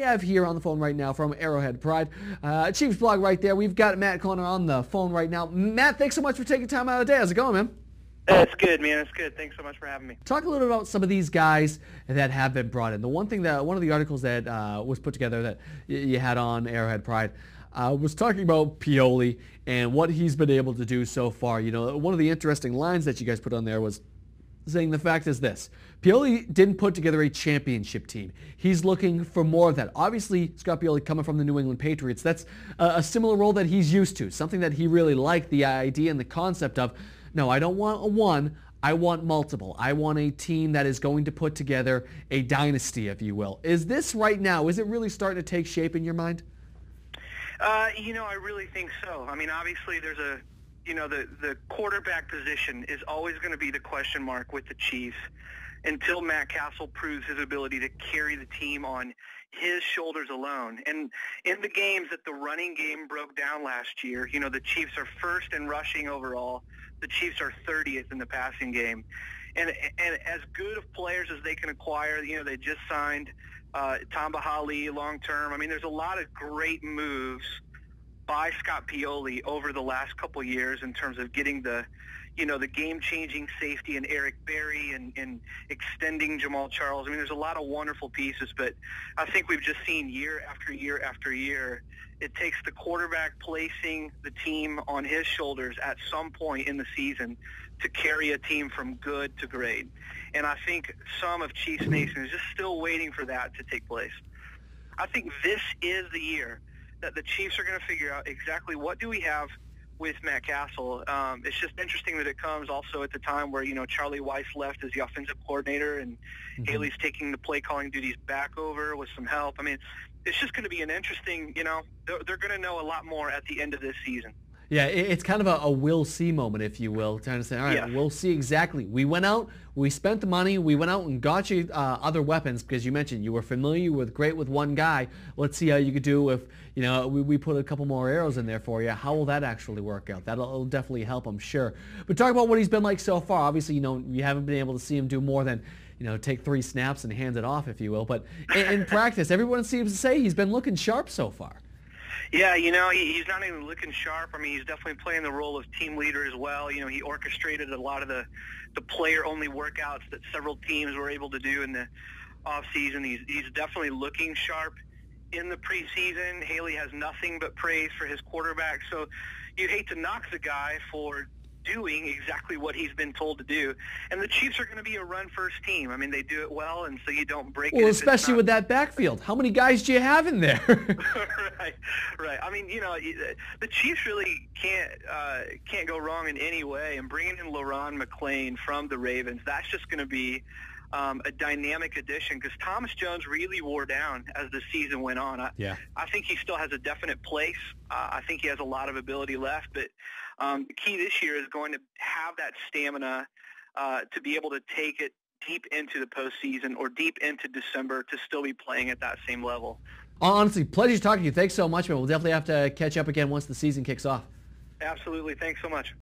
have here on the phone right now from Arrowhead Pride. Chiefs blog right there. We've got Matt Connor on the phone right now. Matt, thanks so much for taking time out of the day. How's it going, man? It's good, man. It's good. Thanks so much for having me. Talk a little bit about some of these guys that have been brought in. One of the articles that was put together that you had on Arrowhead Pride was talking about Pioli and what he's been able to do so far. You know, one of the interesting lines that you guys put on there was saying the fact is this: Pioli didn't put together a championship team. He's looking for more of that. Obviously, Scott Pioli coming from the New England Patriots, that's a similar role that he's used to, something that he really liked, the idea and the concept of, no, I don't want a one, I want multiple. I want a team that is going to put together a dynasty, if you will. Is this right now, is it really starting to take shape in your mind? I really think so. I mean, obviously there's the quarterback position is always going to be the question mark with the Chiefs until Matt Cassel proves his ability to carry the team on his shoulders alone. And in the games that the running game broke down last year, the Chiefs are first in rushing overall. The Chiefs are 30th in the passing game. And as good of players as they can acquire, they just signed Tamba Hali long term. I mean, there's a lot of great moves by Scott Pioli over the last couple of years in terms of getting the game-changing safety in Eric Berry and extending Jamal Charles. I mean, there's a lot of wonderful pieces, but I think we've just seen year after year after year, it takes the quarterback placing the team on his shoulders at some point in the season to carry a team from good to great. And I think some of Chiefs Nation is just still waiting for that to take place. I think this is the year that the Chiefs are going to figure out exactly what do we have with Matt Cassel. It's just interesting that it comes also at the time where, Charlie Weiss left as the offensive coordinator and Haley's taking the play calling duties back over with some help. I mean, it's just going to be an interesting, they're going to know a lot more at the end of this season. Yeah, it's kind of a we'll see moment, if you will, trying to say, all right, yeah, we'll see exactly. We went out, we spent the money, we went out and got you other weapons, because you mentioned you were familiar with one guy. Let's see how you could do if, we put a couple more arrows in there for you. How will that actually work out? That'll definitely help, I'm sure. But talk about what he's been like so far. Obviously, you haven't been able to see him do more than, take 3 snaps and hand it off, if you will. But in practice, everyone seems to say he's been looking sharp so far. Yeah, he's not even looking sharp. I mean, he's definitely playing the role of team leader as well. He orchestrated a lot of the player-only workouts that several teams were able to do in the offseason. He's definitely looking sharp in the preseason. Haley has nothing but praise for his quarterback. So you hate to knock the guy for doing exactly what he's been told to do. And the Chiefs are going to be a run-first team. I mean, they do it well, and so you don't break it. Well, especially with that backfield. How many guys do you have in there? Right. I mean, the Chiefs really can't go wrong in any way. And bringing in LaRon McClain from the Ravens, that's just going to be a dynamic addition, because Thomas Jones really wore down as the season went on. I think he still has a definite place. I think he has a lot of ability left, but the key this year is going to have that stamina to be able to take it deep into the postseason or deep into December to still be playing at that same level. Honestly, pleasure talking to you. Thanks so much, man. We'll definitely have to catch up again once the season kicks off. Absolutely. Thanks so much.